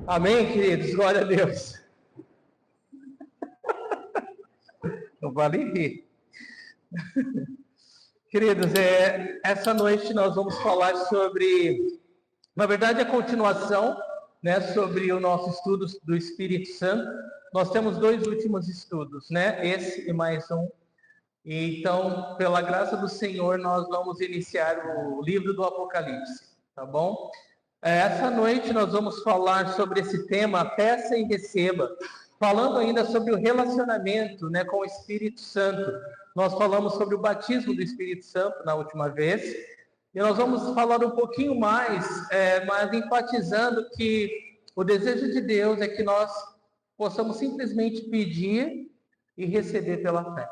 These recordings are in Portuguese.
Amém, queridos? Glória a Deus. Não vale rir. Queridos, essa noite nós vamos falar sobre, na verdade, a continuação, né, sobre o nosso estudo do Espírito Santo. Nós temos dois últimos estudos, né? Esse e mais um. E então, pela graça do Senhor, nós vamos iniciar o livro do Apocalipse, tá bom? Essa noite nós vamos falar sobre esse tema, peça e receba, falando ainda sobre o relacionamento, né, com o Espírito Santo. Nós falamos sobre o batismo do Espírito Santo na última vez, e nós vamos falar um pouquinho mais, mas enfatizando que o desejo de Deus é que nós possamos simplesmente pedir e receber pela fé.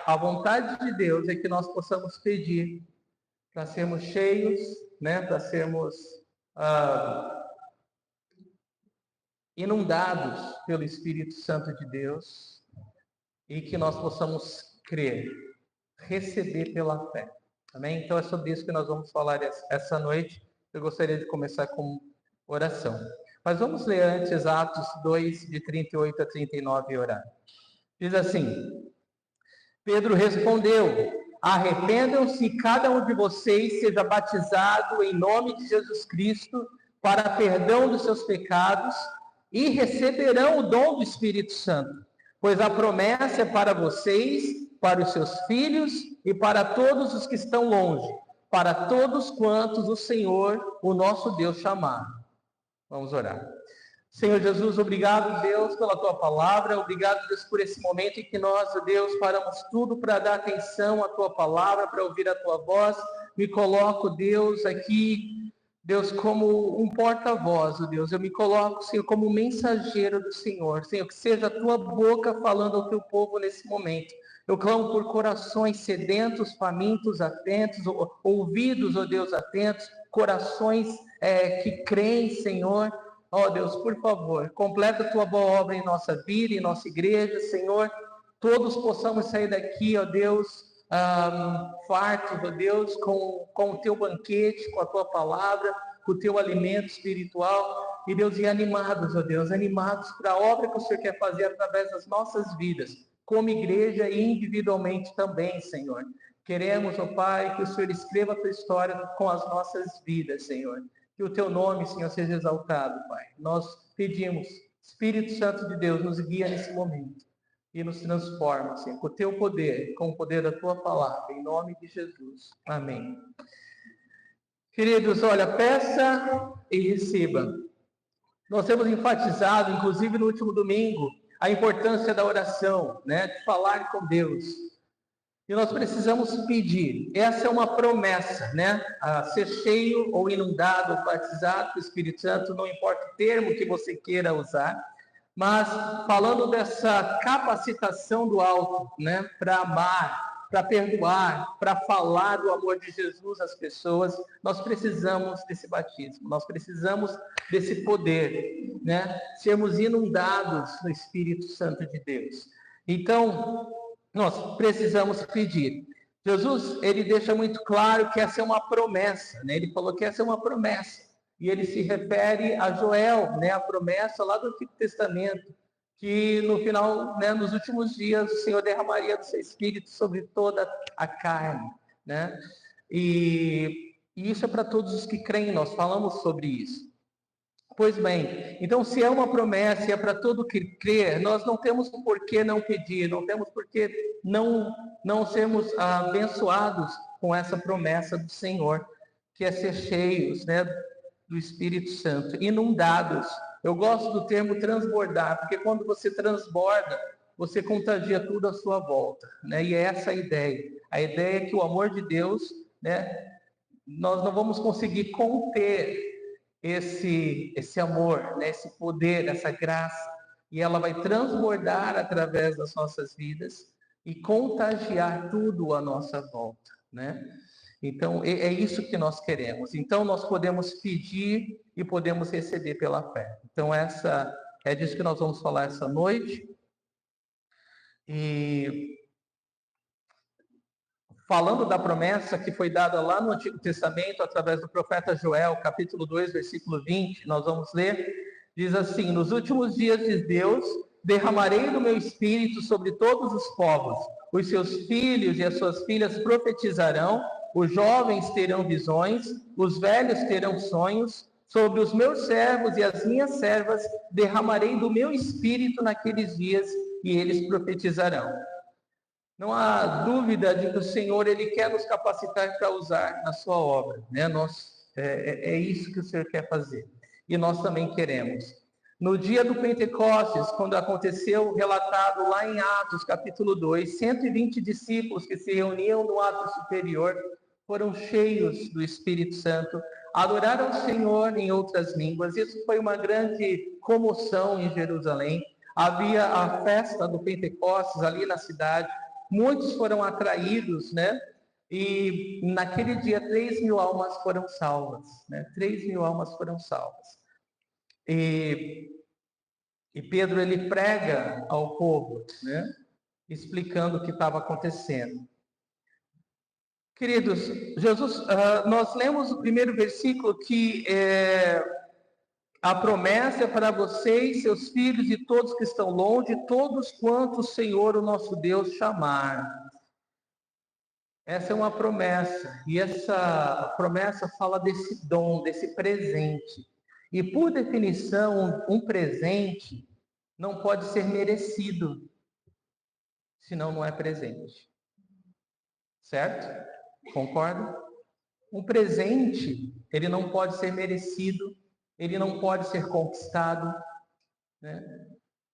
A vontade de Deus é que nós possamos pedir para sermos cheios, né, para sermos inundados pelo Espírito Santo de Deus e que nós possamos crer, receber pela fé. Amém? Então é sobre isso que nós vamos falar essa noite. Eu gostaria de começar com oração. Mas vamos ler antes Atos 2, de 38 a 39 e orar. Diz assim: Pedro respondeu: arrependam-se e cada um de vocês seja batizado em nome de Jesus Cristo para perdão dos seus pecados e receberão o dom do Espírito Santo, pois a promessa é para vocês, para os seus filhos e para todos os que estão longe, para todos quantos o Senhor, o nosso Deus, chamar. Vamos orar. Senhor Jesus, obrigado, Deus, pela tua palavra, obrigado, Deus, por esse momento em que nós, Deus, paramos tudo para dar atenção à tua palavra, para ouvir a tua voz. Me coloco, Deus, aqui, Deus, como um porta-voz, Deus. Eu me coloco, Senhor, como um mensageiro do Senhor. Senhor, que seja a tua boca falando ao teu povo nesse momento. Eu clamo por corações sedentos, famintos, atentos, ouvidos, ó Deus, atentos, corações que creem, Senhor. Ó Deus, por favor, completa a tua boa obra em nossa vida, em nossa igreja, Senhor. Todos possamos sair daqui, ó Deus, fartos, ó Deus, com o teu banquete, com a tua palavra, com o teu alimento espiritual. E Deus, e animados, ó Deus, animados para a obra que o Senhor quer fazer através das nossas vidas, como igreja e individualmente também, Senhor. Queremos, ó Pai, que o Senhor escreva a tua história com as nossas vidas, Senhor. Que o teu nome, Senhor, seja exaltado, Pai. Nós pedimos, Espírito Santo de Deus, nos guia nesse momento e nos transforma, Senhor, com o teu poder, com o poder da tua palavra, em nome de Jesus. Amém. Queridos, olha, peça e receba. Nós temos enfatizado, inclusive no último domingo, a importância da oração, né, de falar com Deus. E nós precisamos pedir. Essa é uma promessa, né? A ser cheio ou inundado, ou batizado com o Espírito Santo, não importa o termo que você queira usar, mas falando dessa capacitação do alto, né? Para amar, para perdoar, para falar do amor de Jesus às pessoas, nós precisamos desse batismo, nós precisamos desse poder, né? Sermos inundados no Espírito Santo de Deus. Então, nós precisamos pedir. Jesus, ele deixa muito claro que essa é uma promessa, né? Ele falou que essa é uma promessa. E ele se refere a Joel, né? A promessa lá do Antigo Testamento, que no final, né, nos últimos dias, o Senhor derramaria do seu Espírito sobre toda a carne, né? E isso é para todos os que creem, nós falamos sobre isso. Pois bem, então se é uma promessa e é para todo que crer, nós não temos por que não pedir, não temos por que não sermos abençoados com essa promessa do Senhor, que é ser cheios, né, do Espírito Santo, inundados. Eu gosto do termo transbordar, porque quando você transborda, você contagia tudo à sua volta, né? E é essa a ideia. A ideia é que o amor de Deus, né, nós não vamos conseguir conter esse amor, né, esse poder, essa graça, e ela vai transbordar através das nossas vidas e contagiar tudo à nossa volta, né? Então, é isso que nós queremos. Então, nós podemos pedir e podemos receber pela fé. Então, é disso que nós vamos falar essa noite. E falando da promessa que foi dada lá no Antigo Testamento, através do profeta Joel, capítulo 2, versículo 20, nós vamos ler, diz assim: nos últimos dias de Deus, derramarei do meu espírito sobre todos os povos, os seus filhos e as suas filhas profetizarão, os jovens terão visões, os velhos terão sonhos, sobre os meus servos e as minhas servas derramarei do meu espírito naqueles dias e eles profetizarão. Não há dúvida de que o Senhor, Ele quer nos capacitar para usar na sua obra, né? É isso que o Senhor quer fazer. E nós também queremos. No dia do Pentecostes, quando aconteceu, relatado lá em Atos, capítulo 2, 120 discípulos que se reuniam no ato superior, foram cheios do Espírito Santo, adoraram o Senhor em outras línguas. Isso foi uma grande comoção em Jerusalém. Havia a festa do Pentecostes ali na cidade. Muitos foram atraídos, né? E naquele dia 3.000 almas foram salvas, né? 3.000 almas foram salvas. E Pedro, ele prega ao povo, né? Explicando o que estava acontecendo. Queridos, Jesus, nós lemos o primeiro versículo que a promessa é para vocês, seus filhos e todos que estão longe, todos quanto o Senhor, o nosso Deus, chamar. Essa é uma promessa, e essa promessa fala desse dom, desse presente. E por definição, um presente não pode ser merecido, senão não é presente. Certo? Concorda? Um presente, ele não pode ser merecido, ele não pode ser conquistado, né?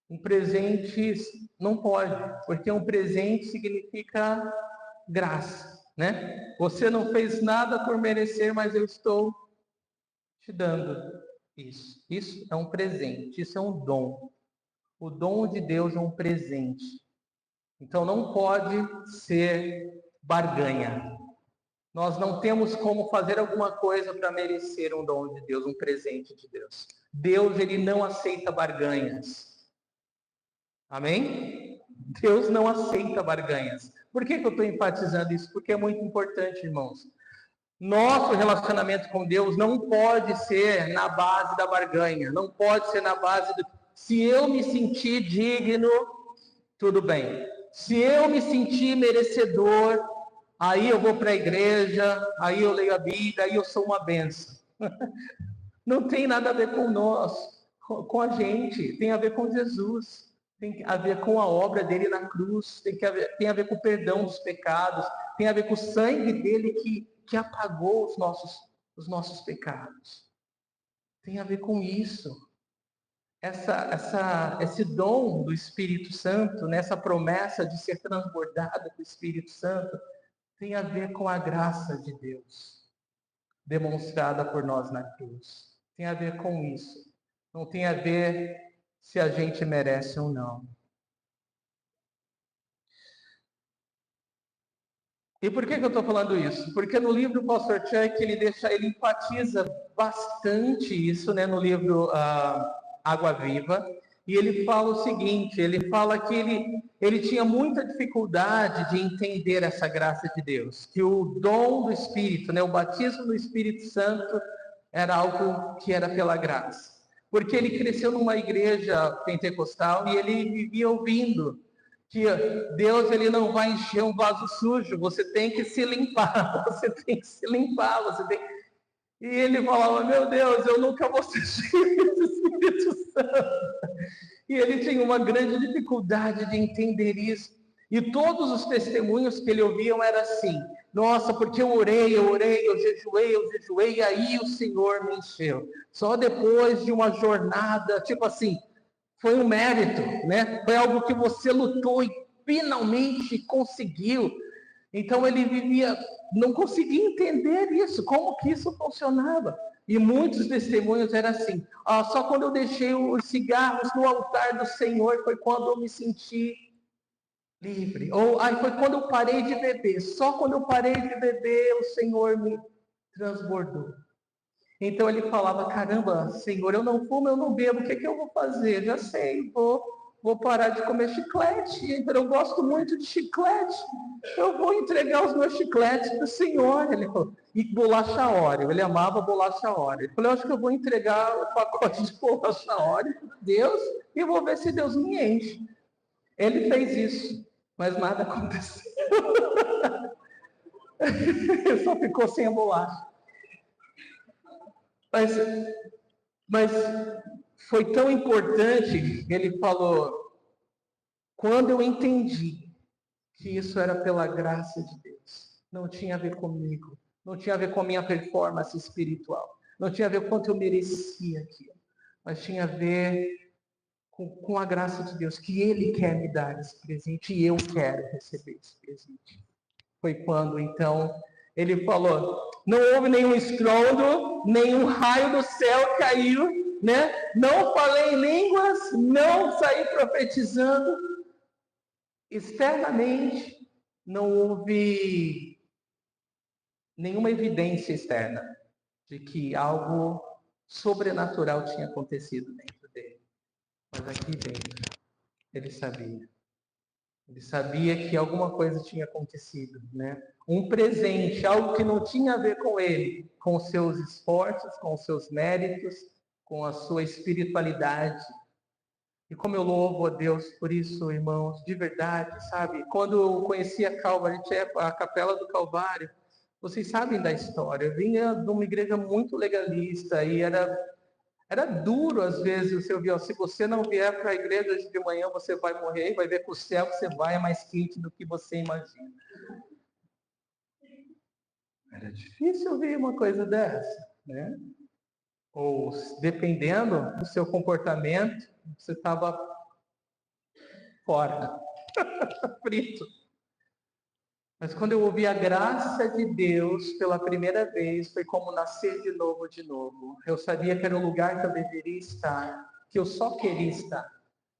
Um presente não pode, porque um presente significa graça, né? Você não fez nada por merecer, mas eu estou te dando isso. Isso é um presente, isso é um dom. O dom de Deus é um presente. Então não pode ser barganha. Nós não temos como fazer alguma coisa para merecer um dom de Deus, um presente de Deus. Deus, ele não aceita barganhas. Amém? Deus não aceita barganhas. Por que eu estou enfatizando isso? Porque é muito importante, irmãos. Nosso relacionamento com Deus não pode ser na base da barganha. Não pode ser na base do... Se eu me sentir digno, tudo bem. Se eu me sentir merecedor, aí eu vou para a igreja, aí eu leio a Bíblia, aí eu sou uma bênção. Não tem nada a ver com nós, com a gente. Tem a ver com Jesus. Tem a ver com a obra dele na cruz. Tem a ver com o perdão dos pecados. Tem a ver com o sangue dele que apagou os nossos pecados. Tem a ver com isso. Esse dom do Espírito Santo, nessa promessa de ser transbordada do Espírito Santo, tem a ver com a graça de Deus, demonstrada por nós na cruz. Tem a ver com isso. Não tem a ver se a gente merece ou não. E por que eu estou falando isso? Porque no livro do Pastor Chuck, ele enfatiza bastante isso, né, no livro Água Viva, e ele fala o seguinte, ele fala que ele tinha muita dificuldade de entender essa graça de Deus, que o dom do Espírito, né, o batismo do Espírito Santo era algo que era pela graça. Porque ele cresceu numa igreja pentecostal e ele vivia ouvindo que Deus, ele não vai encher um vaso sujo, você tem que se limpar, você tem que se limpar, E ele falava, meu Deus, eu nunca vou ser cheio do Espírito Santo. E ele tinha uma grande dificuldade de entender isso. E todos os testemunhos que ele ouvia eram assim, nossa, porque eu orei, eu jejuei, e aí o Senhor me encheu. Só depois de uma jornada, tipo assim, foi um mérito, né? Foi algo que você lutou e finalmente conseguiu. Então ele não conseguia entender isso, como que isso funcionava. E muitos testemunhos eram assim, só quando eu deixei os cigarros no altar do Senhor foi quando eu me senti livre. Ou foi quando eu parei de beber. Só quando eu parei de beber o Senhor me transbordou. Então ele falava, caramba, Senhor, eu não fumo, eu não bebo, o que eu vou fazer? Já sei, vou vou parar de comer chiclete. Eu gosto muito de chiclete. Eu vou entregar os meus chicletes para o Senhor. Ele falou, e bolacha Oreo. Ele amava bolacha Oreo. Ele falou, eu acho que eu vou entregar o pacote de bolacha Oreo para Deus e vou ver se Deus me enche. Ele fez isso, mas nada aconteceu. Ele só ficou sem a bolacha. Mas foi tão importante, ele falou, quando eu entendi que isso era pela graça de Deus, não tinha a ver comigo, não tinha a ver com a minha performance espiritual, não tinha a ver com quanto eu merecia aquilo, mas tinha a ver com a graça de Deus, que Ele quer me dar esse presente e eu quero receber esse presente. Foi quando, então, ele falou, não houve nenhum estrondo, nenhum raio do céu caiu, né? Não falei em línguas, não saí profetizando. Externamente, não houve nenhuma evidência externa de que algo sobrenatural tinha acontecido dentro dele. Mas aqui dentro, ele sabia. Ele sabia que alguma coisa tinha acontecido, né? Um presente, algo que não tinha a ver com ele, com os seus esforços, com os seus méritos, com a sua espiritualidade. E como eu louvo a Deus por isso, irmãos, de verdade, sabe? Quando eu conheci a Calvário, a Capela do Calvário, vocês sabem da história. Eu vinha de uma igreja muito legalista e era duro, às vezes, você ouvia, se você não vier para a igreja de manhã, você vai morrer, vai ver que o céu que você vai é mais quente do que você imagina. Era difícil ouvir uma coisa dessa, né? Ou, dependendo do seu comportamento, você estava fora, frito. Mas quando eu ouvi a graça de Deus pela primeira vez, foi como nascer de novo. Eu sabia que era o lugar que eu deveria estar, que eu só queria estar.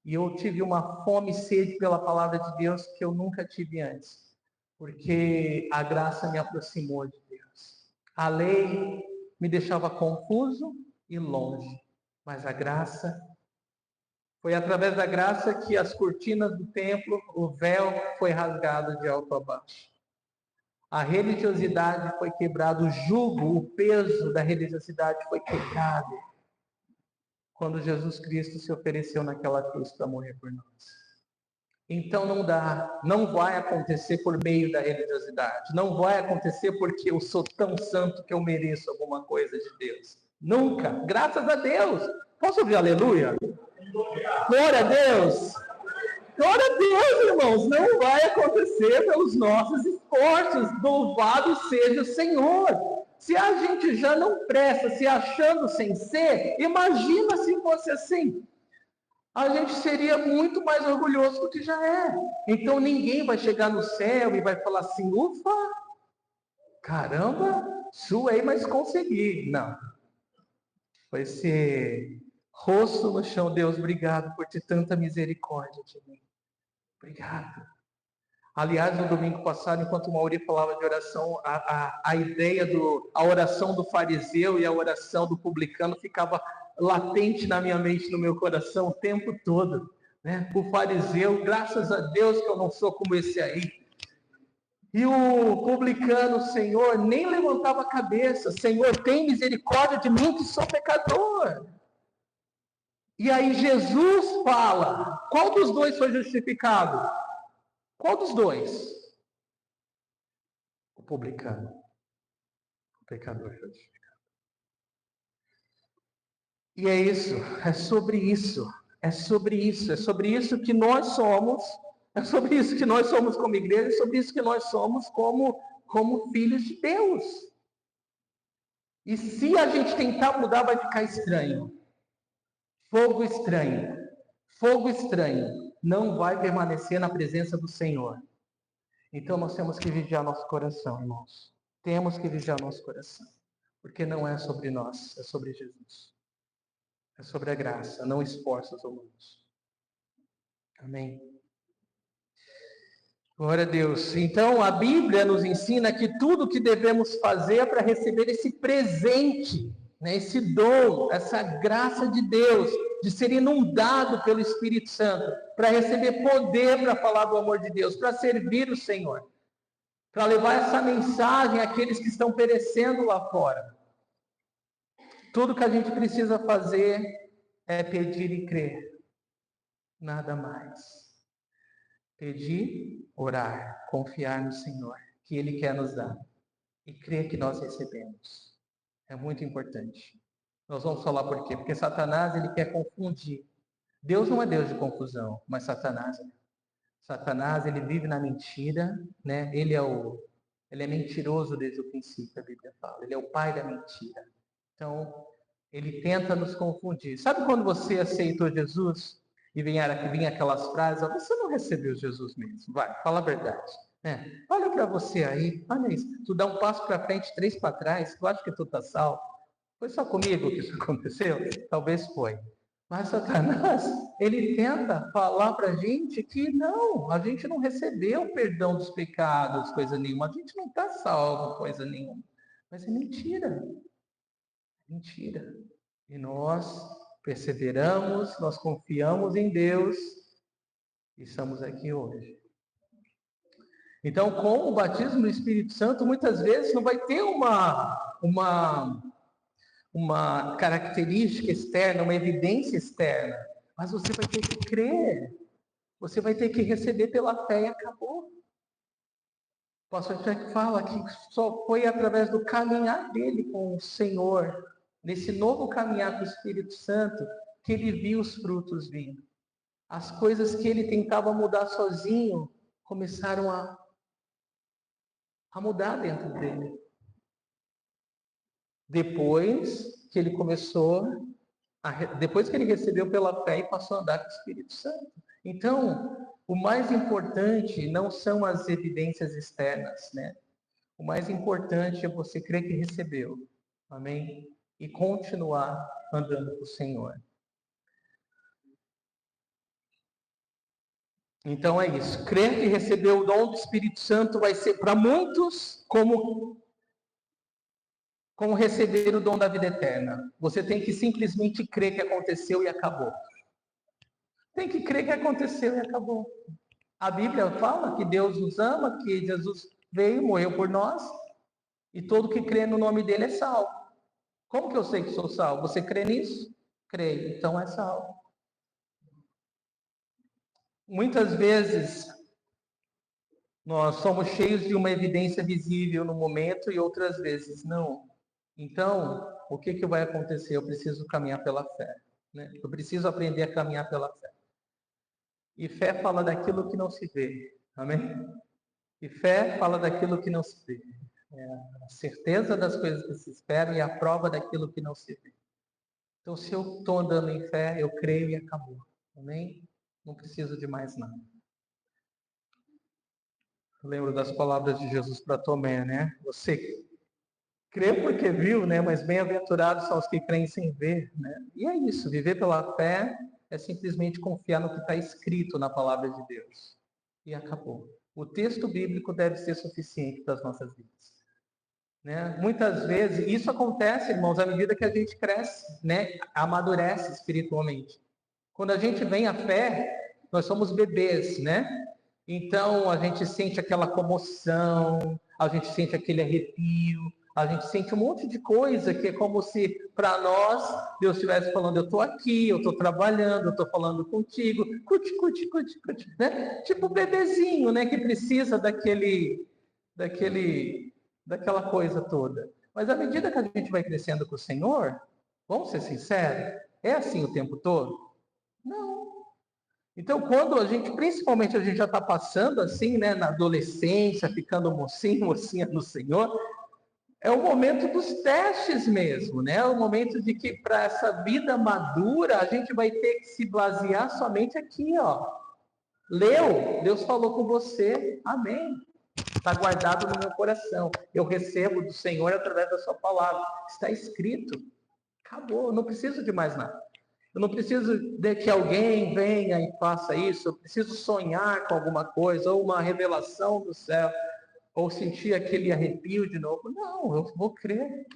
E eu tive uma fome e sede pela palavra de Deus que eu nunca tive antes. Porque a graça me aproximou de Deus. A lei me deixava confuso e longe. Mas a graça, foi através da graça que as cortinas do templo, o véu foi rasgado de alto a baixo. A religiosidade foi quebrada, o jugo, o peso da religiosidade foi quebrado quando Jesus Cristo se ofereceu naquela cruz para morrer por nós. Então não vai acontecer por meio da religiosidade, não vai acontecer porque eu sou tão santo que eu mereço alguma coisa de Deus. Nunca, graças a Deus. Posso ouvir aleluia? Glória a Deus! Glória a Deus, irmãos, não vai acontecer pelos nossos esforços. Louvado seja o Senhor. Se a gente já não presta, se achando sem ser, imagina se fosse assim. A gente seria muito mais orgulhoso do que já é. Então ninguém vai chegar no céu e vai falar assim, ufa, caramba, suei, mas consegui. Não. Vai ser rosto no chão. Deus, obrigado por ter tanta misericórdia de mim. Obrigado. Aliás, no domingo passado, enquanto o Mauri falava de oração, a ideia a oração do fariseu e a oração do publicano ficava latente na minha mente, no meu coração, o tempo todo. Né? O fariseu, graças a Deus que eu não sou como esse aí. E o publicano, Senhor, nem levantava a cabeça. Senhor, tem misericórdia de mim que sou pecador. E aí Jesus fala, qual dos dois foi justificado? Qual dos dois? O publicano. O pecador foi justificado. E é isso, é sobre isso, é sobre isso, é sobre isso que nós somos, é sobre isso que nós somos como igreja, é sobre isso que nós somos como filhos de Deus. E se a gente tentar mudar, vai ficar estranho. Fogo estranho, não vai permanecer na presença do Senhor. Então nós temos que vigiar nosso coração, irmãos. Temos que vigiar nosso coração. Porque não é sobre nós, é sobre Jesus. É sobre a graça, não esforços humanos. Amém. Glória a Deus. Então a Bíblia nos ensina que tudo o que devemos fazer para receber esse presente, né, esse dom, essa graça de Deus, de ser inundado pelo Espírito Santo, para receber poder para falar do amor de Deus, para servir o Senhor, para levar essa mensagem àqueles que estão perecendo lá fora. Tudo que a gente precisa fazer é pedir e crer. Nada mais. Pedir, orar, confiar no Senhor, que Ele quer nos dar. E crer que nós recebemos. É muito importante. Nós vamos falar por quê? Porque Satanás, ele quer confundir. Deus não é Deus de confusão, mas Satanás é. Satanás, ele vive na mentira, né? Ele é mentiroso desde o princípio, a Bíblia fala. Ele é o pai da mentira. Então, ele tenta nos confundir. Sabe quando você aceitou Jesus e vinha aquelas frases, você não recebeu Jesus mesmo. Vai, fala a verdade. Olha para você aí, olha isso. Tu dá um passo para frente, 3 para trás, tu acha que tu tá salvo? Foi só comigo que isso aconteceu? Talvez foi. Mas Satanás, ele tenta falar para a gente que não, a gente não recebeu o perdão dos pecados, coisa nenhuma. A gente não está salvo, coisa nenhuma. Mas é mentira. Mentira. E nós perseveramos, nós confiamos em Deus e estamos aqui hoje. Então, com o batismo no Espírito Santo, muitas vezes não vai ter uma característica externa, uma evidência externa, mas você vai ter que crer, você vai ter que receber pela fé e acabou. O pastor Jack fala que só foi através do caminhar dele com o Senhor, nesse novo caminhar com o Espírito Santo, que ele viu os frutos vindo. As coisas que ele tentava mudar sozinho começaram a mudar dentro dele. Depois que ele depois que ele recebeu pela fé e passou a andar com o Espírito Santo. Então, o mais importante não são as evidências externas, né? O mais importante é você crer que recebeu. Amém? E continuar andando com o Senhor. Então é isso. Crer que recebeu o dom do Espírito Santo vai ser para muitos como receber o dom da vida eterna. Você tem que simplesmente crer que aconteceu e acabou. Tem que crer que aconteceu e acabou. A Bíblia fala que Deus nos ama, que Jesus veio, morreu por nós, e todo que crê no nome dele é salvo. Como que eu sei que sou salvo? Você crê nisso? Creio, então é salvo. Muitas vezes nós somos cheios de uma evidência visível no momento e outras vezes não. Então, o que vai acontecer? Eu preciso caminhar pela fé. Né? Eu preciso aprender a caminhar pela fé. E fé fala daquilo que não se vê. Amém? E fé fala daquilo que não se vê. É a certeza das coisas que se esperam e a prova daquilo que não se vê. Então, se eu estou andando em fé, eu creio e acabou. Amém? Não preciso de mais nada. Eu lembro das palavras de Jesus para Tomé, né? Você crê porque viu, né? Mas bem-aventurados são os que creem sem ver, né? E é isso, viver pela fé é simplesmente confiar no que está escrito na palavra de Deus. E acabou. O texto bíblico deve ser suficiente para as nossas vidas. Né? Muitas vezes, isso acontece, irmãos, à medida que a gente cresce, né? Amadurece espiritualmente. Quando a gente vem à fé, nós somos bebês, né? Então, a gente sente aquela comoção, a gente sente aquele arrepio, a gente sente um monte de coisa que é como se, para nós, Deus estivesse falando, eu estou aqui, eu estou trabalhando, eu estou falando contigo, curte, né? Tipo o bebezinho, né? Que precisa daquela coisa toda. Mas à medida que a gente vai crescendo com o Senhor, vamos ser sinceros, é assim o tempo todo? Não. Então, quando principalmente a gente já está passando assim, né, na adolescência, ficando mocinha no Senhor, é o momento dos testes mesmo, né? É o momento de que para essa vida madura, a gente vai ter que se basear somente aqui, ó. Leu, Deus falou com você, amém. Está guardado no meu coração. Eu recebo do Senhor através da sua palavra. Está escrito. Acabou, eu não preciso de mais nada. Eu não preciso de que alguém venha e faça isso. Eu preciso sonhar com alguma coisa, ou uma revelação do céu, ou sentir aquele arrepio de novo. Não, eu vou crer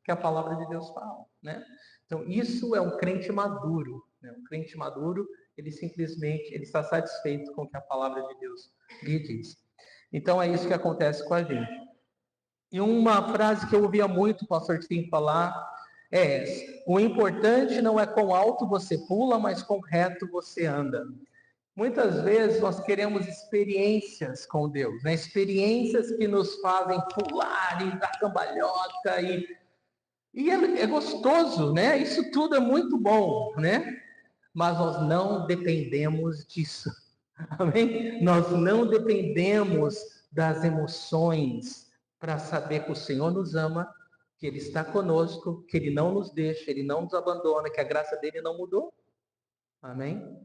que a palavra de Deus fala, né? Então, isso é um crente maduro. Né? Um crente maduro, ele simplesmente ele está satisfeito com o que a palavra de Deus lhe diz. Então é isso que acontece com a gente. E uma frase que eu ouvia muito o pastor Tim falar é essa: o importante não é quão alto você pula, mas quão reto você anda. Muitas vezes nós queremos experiências com Deus, né? Experiências que nos fazem pular e dar cambalhota e é gostoso, né? Isso tudo é muito bom, né? Mas nós não dependemos disso. Amém? Nós não dependemos das emoções para saber que o Senhor nos ama, que Ele está conosco, que Ele não nos deixa, Ele não nos abandona, que a graça dele não mudou. Amém?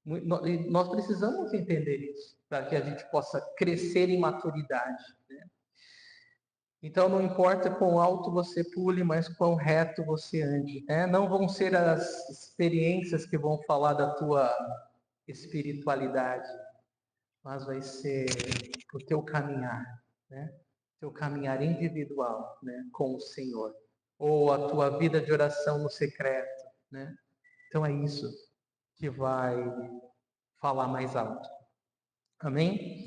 Nós precisamos entender isso, para que a gente possa crescer em maturidade. Né? Então, não importa quão alto você pule, mas quão reto você ande. Né? Não vão ser as experiências que vão falar da tua espiritualidade, mas vai ser o teu caminhar, né? Teu caminhar individual, né? Com o Senhor. Ou a tua vida de oração no secreto, né? Então é isso que vai falar mais alto. Amém?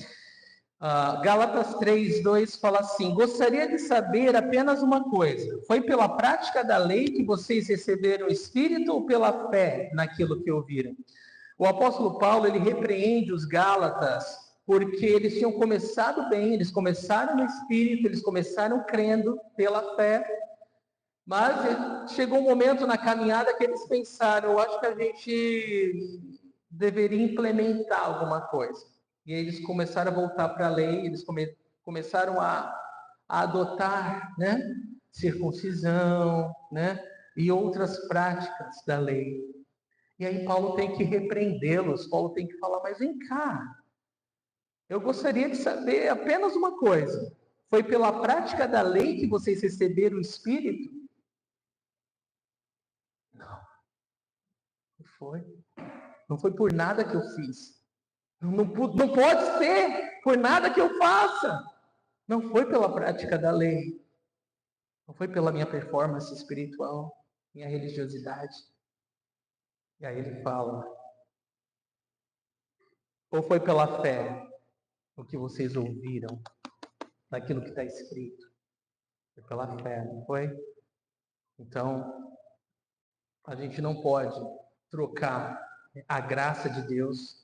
Gálatas 3:2 fala assim: gostaria de saber apenas uma coisa. Foi pela prática da lei que vocês receberam o Espírito ou pela fé naquilo que ouviram? O apóstolo Paulo, ele repreende os Gálatas porque eles tinham começado bem, eles começaram no Espírito, eles começaram crendo pela fé, mas chegou um momento na caminhada que eles pensaram: eu acho que a gente deveria implementar alguma coisa. E aí eles começaram a voltar para a lei, eles começaram a adotar, né, circuncisão, né, e outras práticas da lei. E aí Paulo tem que repreendê-los, Paulo tem que falar: mas vem cá, eu gostaria de saber apenas uma coisa. Foi pela prática da lei que vocês receberam o Espírito? Não, não foi. Não foi por nada que eu fiz. Não pode ser por nada que eu faça. Não foi pela prática da lei. Não foi pela minha performance espiritual, minha religiosidade. E aí ele fala: ou foi pela fé, o que vocês ouviram, daquilo que está escrito? Foi pela fé, não foi? Então, a gente não pode trocar a graça de Deus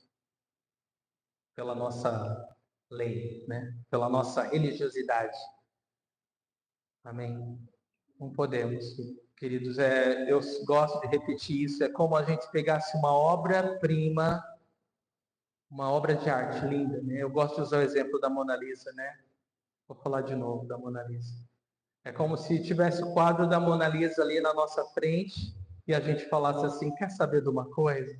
pela nossa lei, né? Pela nossa religiosidade. Amém? Não podemos, queridos. Eu gosto de repetir isso. É como a gente pegasse uma obra-prima, uma obra de arte linda, né? Eu gosto de usar o exemplo da Mona Lisa, né? Vou falar de novo da Mona Lisa. É como se tivesse o quadro da Mona Lisa ali na nossa frente e a gente falasse assim: quer saber de uma coisa?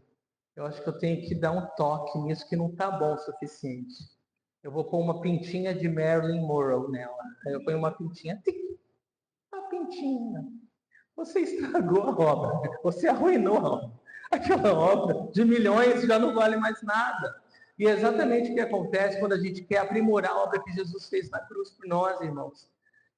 Eu acho que eu tenho que dar um toque nisso que não está bom o suficiente. Eu vou pôr uma pintinha de Marilyn Monroe nela. Aí eu ponho uma pintinha, uma pintinha. Você estragou a obra, você arruinou a obra. Aquela obra de milhões já não vale mais nada. E é exatamente o que acontece quando a gente quer aprimorar a obra que Jesus fez na cruz por nós, irmãos.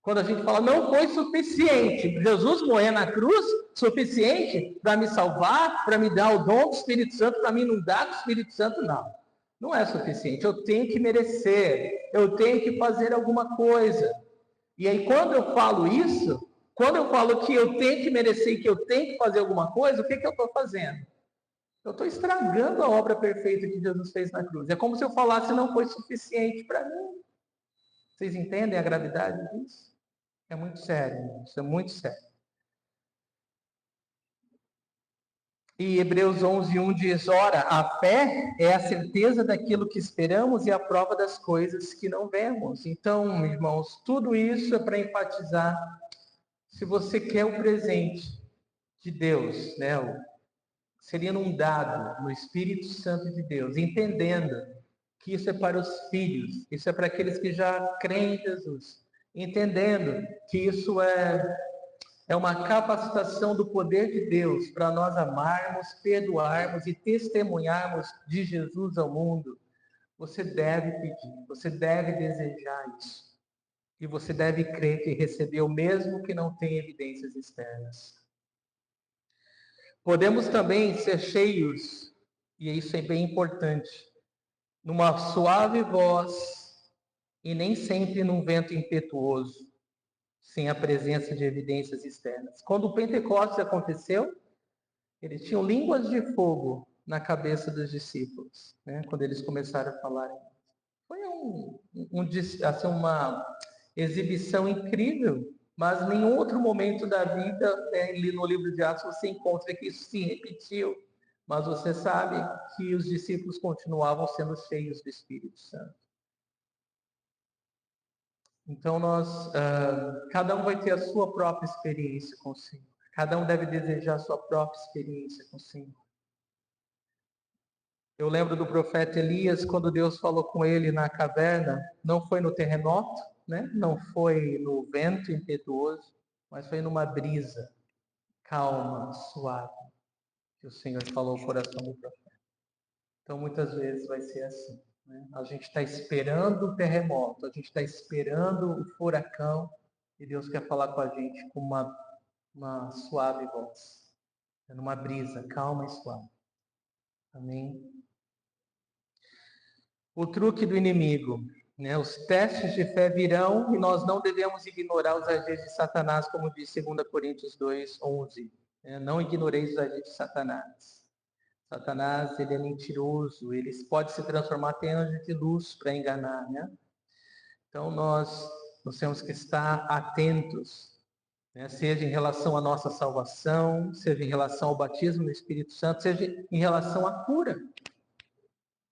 Quando a gente fala: não foi suficiente Jesus morrer na cruz, suficiente para me salvar, para me dar o dom do Espírito Santo, para me inundar do Espírito Santo, não. Não é suficiente. Eu tenho que merecer, eu tenho que fazer alguma coisa. E aí, quando eu falo isso, quando eu falo que eu tenho que merecer e que eu tenho que fazer alguma coisa, o que eu estou fazendo? Eu estou estragando a obra perfeita que Jesus fez na cruz. É como se eu falasse: não foi suficiente para mim. Vocês entendem a gravidade disso? É muito sério, isso é muito sério. E Hebreus 11:1 diz: ora, a fé é a certeza daquilo que esperamos e a prova das coisas que não vemos. Então, irmãos, tudo isso é para enfatizar: se você quer o presente de Deus, né, ser inundado no Espírito Santo de Deus, entendendo que isso é para os filhos, isso é para aqueles que já creem em Jesus, entendendo que isso é uma capacitação do poder de Deus para nós amarmos, perdoarmos e testemunharmos de Jesus ao mundo. Você deve pedir, você deve desejar isso. E você deve crer que recebeu, mesmo que não tenha evidências externas. Podemos também ser cheios, e isso é bem importante, numa suave voz e nem sempre num vento impetuoso, sem a presença de evidências externas. Quando o Pentecostes aconteceu, eles tinham línguas de fogo na cabeça dos discípulos, né? Quando eles começaram a falar. Foi assim, uma exibição incrível, mas em nenhum outro momento da vida, né, no livro de Atos, você encontra que isso se repetiu. Mas você sabe que os discípulos continuavam sendo cheios do Espírito Santo. Então, cada um vai ter a sua própria experiência com o Senhor. Cada um deve desejar a sua própria experiência com o Senhor. Eu lembro do profeta Elias, quando Deus falou com ele na caverna, não foi no terremoto, né? Não foi no vento impetuoso, mas foi numa brisa calma, suave, que o Senhor falou ao coração do profeta. Então, muitas vezes vai ser assim, né? A gente está esperando o terremoto, a gente está esperando o furacão, e Deus quer falar com a gente com uma suave voz, numa brisa calma e suave. Amém? O truque do inimigo, né? Os testes de fé virão e nós não devemos ignorar os agentes de Satanás, como diz 2 Coríntios 2:11. Não ignoreis os agentes de Satanás. Satanás, ele é mentiroso, ele pode se transformar até em anjo de luz para enganar, né? Então nós temos que estar atentos, né? Seja em relação à nossa salvação, seja em relação ao batismo no Espírito Santo, seja em relação à cura.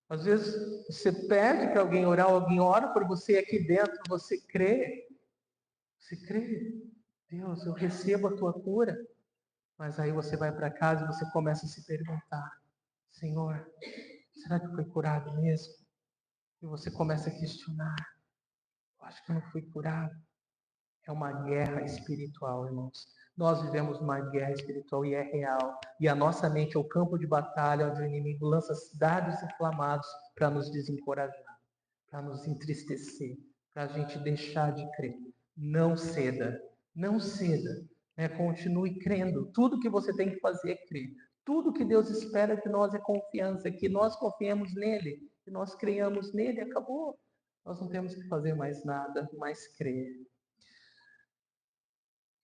Às vezes você pede para alguém orar, alguém ora por você, e aqui dentro você crê. Você crê, Deus, eu recebo a tua cura. Mas aí você vai para casa e você começa a se perguntar, Senhor, será que eu fui curado mesmo? E você começa a questionar, eu acho que eu não fui curado. É uma guerra espiritual, irmãos. Nós vivemos uma guerra espiritual e é real. E a nossa mente é o campo de batalha onde o inimigo lança dardos inflamados para nos desencorajar, para nos entristecer, para a gente deixar de crer. Não ceda, não ceda. Continue crendo. Tudo que você tem que fazer é crer. Tudo que Deus espera de nós é confiança, que nós confiemos nele, que nós creiamos nele, acabou. Nós não temos que fazer mais nada, mais crer.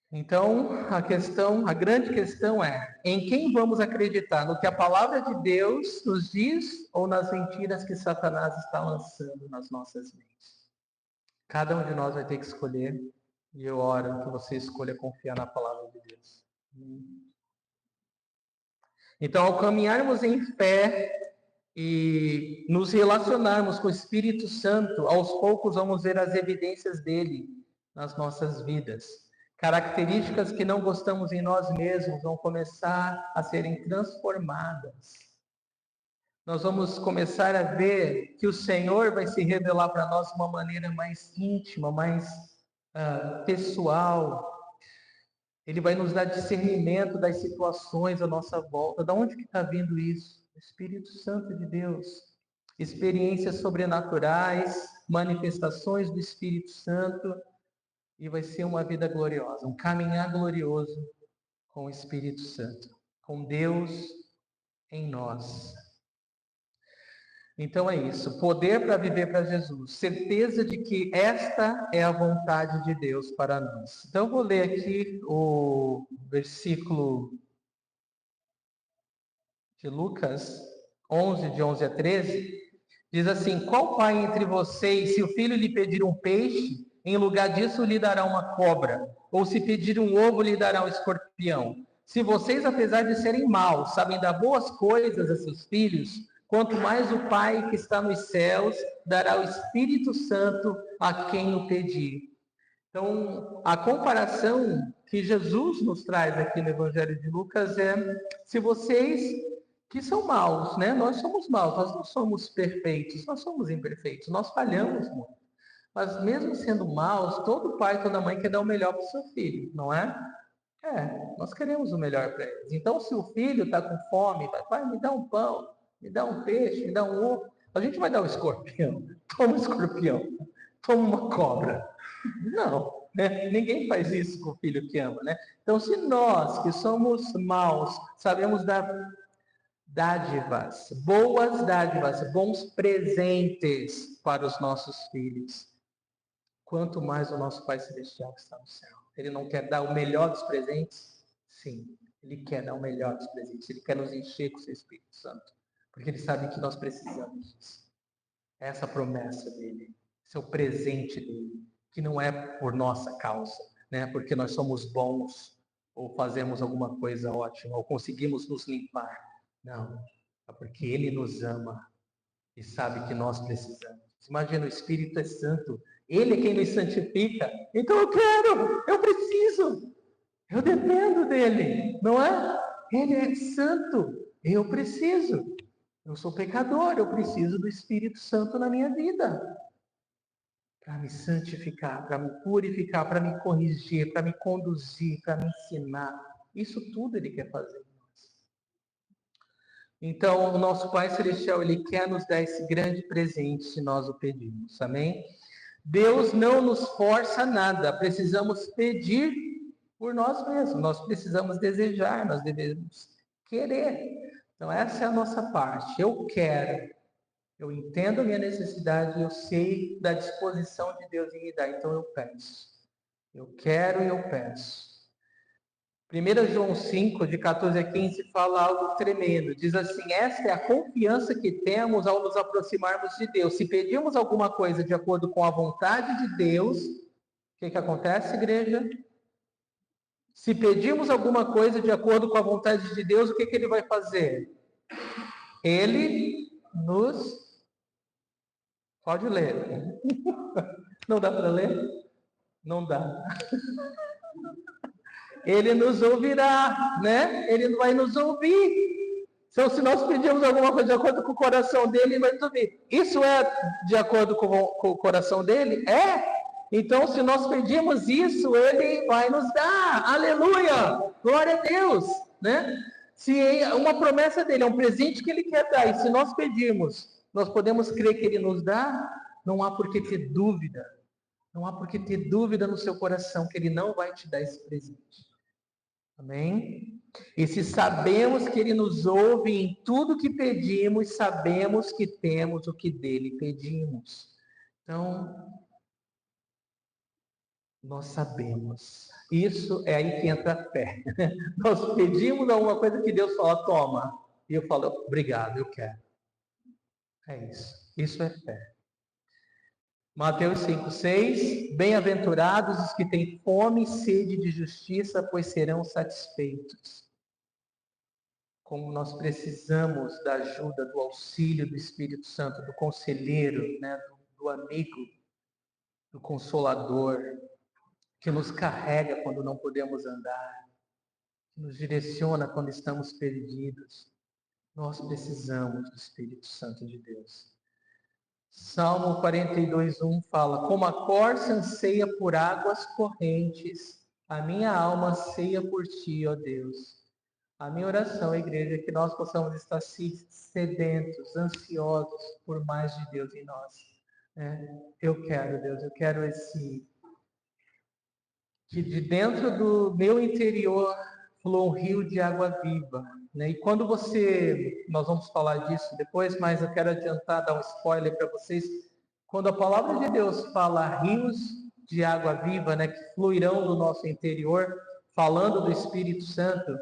Então, a grande questão é, em quem vamos acreditar? No que a palavra de Deus nos diz ou nas mentiras que Satanás está lançando nas nossas mentes? Cada um de nós vai ter que escolher, e eu oro que você escolha confiar na palavra de Deus. Então, ao caminharmos em fé e nos relacionarmos com o Espírito Santo, aos poucos vamos ver as evidências dele nas nossas vidas. Características que não gostamos em nós mesmos vão começar a serem transformadas. Nós vamos começar a ver que o Senhor vai se revelar para nós de uma maneira mais íntima, mais pessoal. Ele vai nos dar discernimento das situações à nossa volta. Da onde que está vindo isso? O Espírito Santo de Deus. Experiências sobrenaturais, manifestações do Espírito Santo. E vai ser uma vida gloriosa, um caminhar glorioso com o Espírito Santo, com Deus em nós. Então é isso, poder para viver para Jesus, certeza de que esta é a vontade de Deus para nós. Então eu vou ler aqui o versículo de Lucas 11, de 11 a 13, diz assim: qual pai entre vocês, se o filho lhe pedir um peixe, em lugar disso lhe dará uma cobra? Ou se pedir um ovo, lhe dará um escorpião? Se vocês, apesar de serem maus, sabem dar boas coisas a seus filhos, quanto mais o Pai que está nos céus dará o Espírito Santo a quem o pedir. Então, a comparação que Jesus nos traz aqui no Evangelho de Lucas é: se vocês que são maus, né? Nós somos maus, nós não somos perfeitos, nós somos imperfeitos, nós falhamos muito. Mas mesmo sendo maus, todo pai, toda mãe quer dar o melhor para o seu filho, não é? Nós queremos o melhor para eles. Então, se o filho está com fome, pai, me dá um pão, me dá um peixe, me dá um ovo, a gente vai dar um escorpião. Toma um escorpião, toma uma cobra. Não, né? Ninguém faz isso com o filho que ama, né? Então, se nós que somos maus sabemos dar dádivas, boas dádivas, bons presentes para os nossos filhos, quanto mais o nosso Pai Celestial que está no céu. Ele não quer dar o melhor dos presentes? Sim, Ele quer dar o melhor dos presentes. Ele quer nos encher com o seu Espírito Santo, porque Ele sabe que nós precisamos disso. Essa é a promessa dEle, esse é o presente dEle, que não é por nossa causa, né? Porque nós somos bons, ou fazemos alguma coisa ótima, ou conseguimos nos limpar. Não, é porque Ele nos ama e sabe que nós precisamos. Imagina, o Espírito é santo, Ele é quem nos santifica. Então eu preciso, eu dependo dEle, não é? Ele é santo, eu preciso. Eu sou pecador, eu preciso do Espírito Santo na minha vida. Para me santificar, para me purificar, para me corrigir, para me conduzir, para me ensinar. Isso tudo Ele quer fazer. Então, o nosso Pai Celestial, Ele quer nos dar esse grande presente se nós o pedimos, amém? Deus não nos força a nada, precisamos pedir por nós mesmos, nós precisamos desejar, nós devemos querer. Então, essa é a nossa parte, eu quero, eu entendo a minha necessidade, eu sei da disposição de Deus em me dar, então eu peço. Eu quero e eu peço. 1 João 5, de 14 a 15, fala algo tremendo. Diz assim: esta é a confiança que temos ao nos aproximarmos de Deus. Se pedimos alguma coisa de acordo com a vontade de Deus, o que acontece, igreja? Se pedimos alguma coisa de acordo com a vontade de Deus, o que Ele vai fazer? Ele nos... Pode ler. Não dá para ler? Não dá. Ele nos ouvirá, né? Ele vai nos ouvir. Então, se nós pedimos alguma coisa de acordo com o coração dele, ele vai nos ouvir. Isso é de acordo com o coração dele? É. Então, se nós pedimos isso, ele vai nos dar. Aleluia! Glória a Deus, né? Se uma promessa dele, é um presente que ele quer dar, e se nós pedirmos, nós podemos crer que ele nos dá, não há por que ter dúvida. Não há por que ter dúvida no seu coração que ele não vai te dar esse presente. Amém? E se sabemos que Ele nos ouve em tudo que pedimos, sabemos que temos o que dele pedimos. Então, nós sabemos. Isso é aí que entra a fé. Nós pedimos alguma coisa que Deus fala, toma. E eu falo, obrigado, eu quero. É isso. Isso é fé. Mateus 5,6, bem-aventurados os que têm fome e sede de justiça, pois serão satisfeitos. Como nós precisamos da ajuda, do auxílio do Espírito Santo, do conselheiro, né, do amigo, do consolador, que nos carrega quando não podemos andar, que nos direciona quando estamos perdidos. Nós precisamos do Espírito Santo de Deus. Salmo 42:1 fala: como a corça anseia por águas correntes, a minha alma anseia por ti, ó Deus. A minha oração, igreja, é que nós possamos estar sedentos, ansiosos por mais de Deus em nós. Eu quero, Deus, eu quero que de dentro do meu interior flua um rio de água viva. Né? E quando nós vamos falar disso depois, mas eu quero adiantar, dar um spoiler para vocês. Quando a palavra de Deus fala rios de água viva, né, que fluirão do nosso interior, falando do Espírito Santo,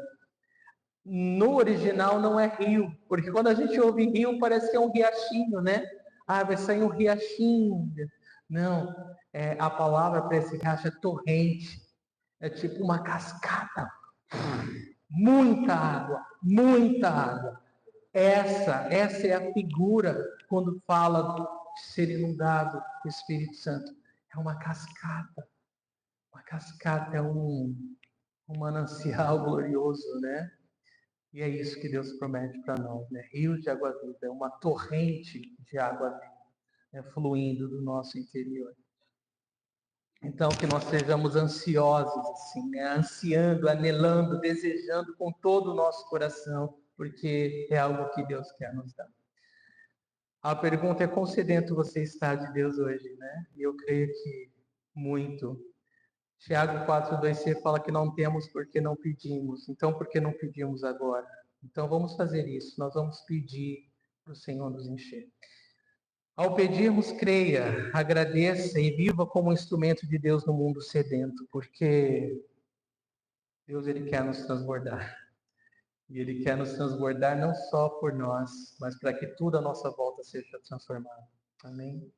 no original não é rio, porque quando a gente ouve rio parece que é um riachinho, né? Ah, vai sair um riachinho. Não, a palavra para esse riacho é torrente, é tipo uma cascata. Muita água, muita água. Essa é a figura quando fala de ser inundado do Espírito Santo. É uma cascata. Uma cascata é um manancial glorioso, né? E é isso que Deus promete para nós, né? Rios de água viva, é uma torrente de água viva, né? Fluindo do nosso interior. Então, que nós sejamos ansiosos, assim, né? Ansiando, anelando, desejando com todo o nosso coração, porque é algo que Deus quer nos dar. A pergunta é: quão sedento você está de Deus hoje, né? E eu creio que muito. Tiago 4:2c fala que não temos porque não pedimos. Então, por que não pedimos agora? Então, vamos fazer isso. Nós vamos pedir para o Senhor nos encher. Ao pedirmos, creia, agradeça e viva como instrumento de Deus no mundo sedento, porque Deus ele quer nos transbordar. E ele quer nos transbordar não só por nós, mas para que tudo à nossa volta seja transformado. Amém?